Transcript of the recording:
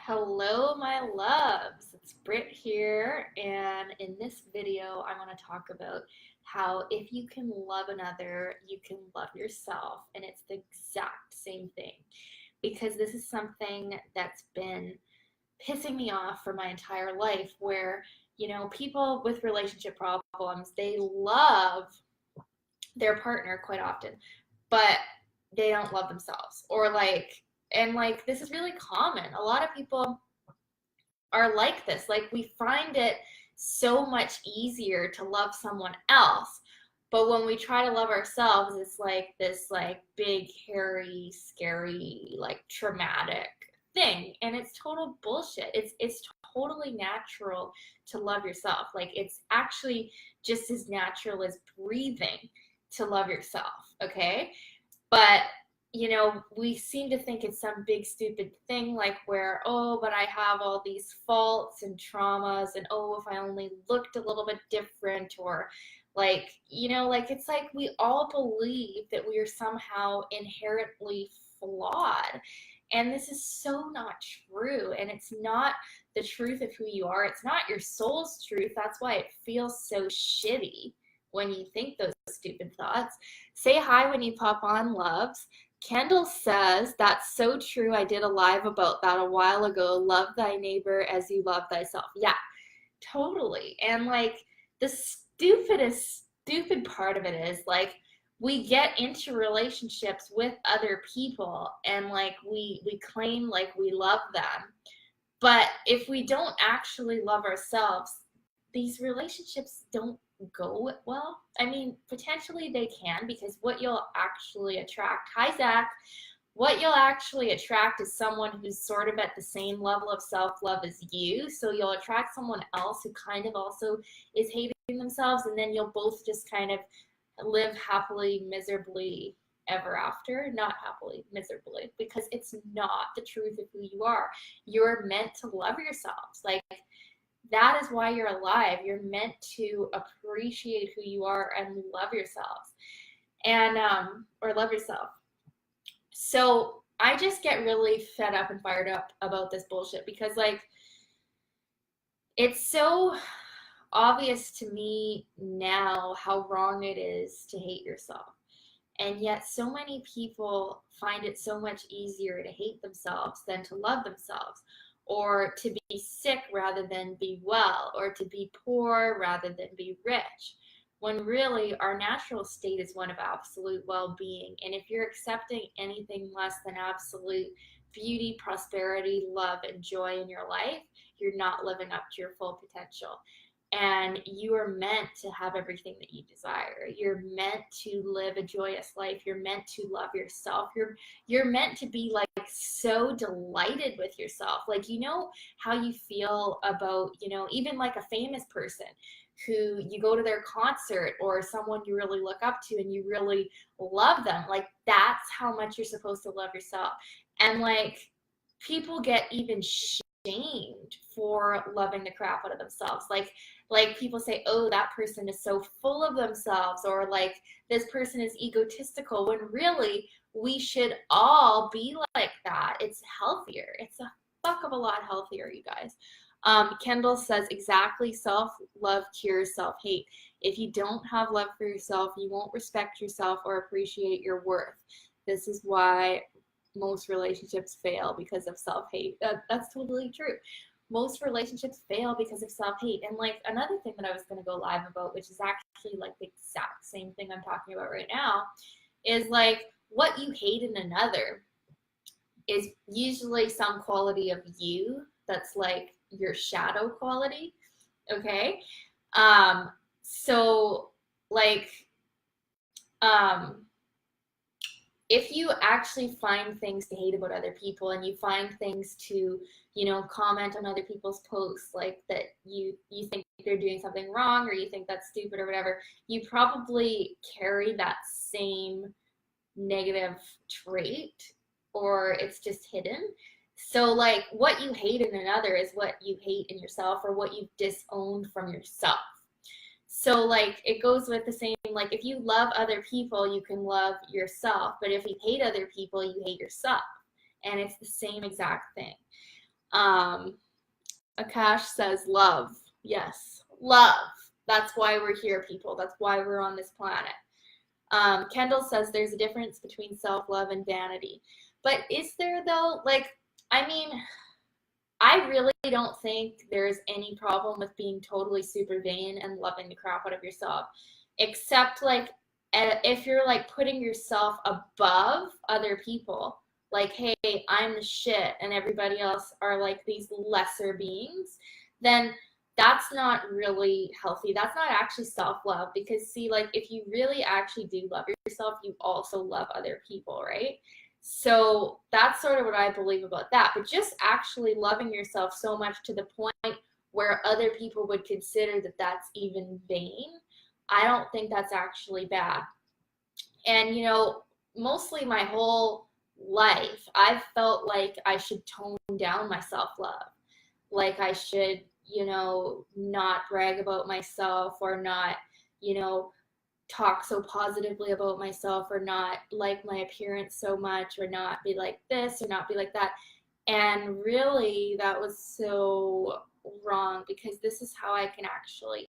Hello, my loves. It's Britt here, and in this video, I want to talk about how if you can love another, you can love yourself, and it's the exact same thing. Because this is something that's been pissing me off for my entire life, where, people with relationship problems, they love their partner quite often, but they don't love themselves. And this is really common. A lot of people are like this. Like, we find it so much easier to love someone else. But when we try to love ourselves, it's like this like big, hairy, scary, like traumatic thing. And it's total bullshit. It's totally natural to love yourself. Like, it's actually just as natural as breathing to love yourself, okay? But we seem to think it's some big stupid thing, like where, oh, but I have all these faults and traumas, and oh, if I only looked a little bit different, or like it's like we all believe that we are somehow inherently flawed. And this is so not true. And it's not the truth of who you are. It's not your soul's truth. That's why it feels so shitty when you think those stupid thoughts. Say hi when you pop on, loves. Kendall says, that's so true. I did a live about that a while ago. Love thy neighbor as you love thyself. Yeah, totally. And like, the stupid part of it is, like, we get into relationships with other people, and like we claim like we love them. But if we don't actually love ourselves, these relationships don't go well. I mean, potentially they can, because what you'll actually attract, hi Zach, what you'll actually attract is someone who's sort of at the same level of self-love as you. So you'll attract someone else who kind of also is hating themselves, and then you'll both just kind of live happily, miserably ever after. Not happily, miserably, because it's not the truth of who you are. You're meant to love yourselves. Like, that is why you're alive. You're meant to appreciate who you are and love yourselves, and or love yourself. So I just get really fed up and fired up about this bullshit, because like, it's so obvious to me now how wrong it is to hate yourself. And yet so many people find it so much easier to hate themselves than to love themselves, or to be sick rather than be well, or to be poor rather than be rich, when really our natural state is one of absolute well-being. And if you're accepting anything less than absolute beauty, prosperity, love, and joy in your life, you're not living up to your full potential. And you are meant to have everything that you desire. You're meant to live a joyous life. You're meant to love yourself. You're meant to be like so delighted with yourself. Like, how you feel about, even like a famous person who you go to their concert, or someone you really look up to and you really love them. Like, that's how much you're supposed to love yourself. And like, people get even shamed for loving the crap out of themselves. Like people say, oh, that person is so full of themselves, or like, this person is egotistical, when really we should all be like that. It's healthier. It's a fuck of a lot healthier, you guys. Kendall says, exactly, self-love cures self-hate. If you don't have love for yourself, you won't respect yourself or appreciate your worth. This is why most relationships fail, because of self-hate. That's totally true. Most relationships fail because of self-hate. And like, another thing that I was going to go live about, which is actually like the exact same thing I'm talking about right now, is like, what you hate in another is usually some quality of you that's like your shadow quality. Okay. So like, if you actually find things to hate about other people, and you find things to, comment on other people's posts, like that you think they're doing something wrong, or you think that's stupid or whatever, you probably carry that same negative trait, or it's just hidden. So like, what you hate in another is what you hate in yourself, or what you've disowned from yourself. So like, it goes with the same, like, if you love other people, you can love yourself. But if you hate other people, you hate yourself. And it's the same exact thing. Um, Akash says love. Yes, love. That's why we're here, people. That's why we're on this planet. Kendall says there's a difference between self-love and vanity. But is there though? Like, I mean, I really don't think there's any problem with being totally super vain and loving the crap out of yourself, except like if you're like putting yourself above other people, like, hey, I'm the shit and everybody else are like these lesser beings, then that's not really healthy. That's not actually self-love, because see, like, if you really actually do love yourself, you also love other people, right? So that's sort of what I believe about that. But just actually loving yourself so much to the point where other people would consider that that's even vain, I don't think that's actually bad. And, you know, mostly my whole life, I've felt like I should tone down my self love. Like I should, you know, not brag about myself, or not, you know, talk so positively about myself, or not like my appearance so much, or not be like this or not be like that. And really, that was so wrong, because this is how I can actually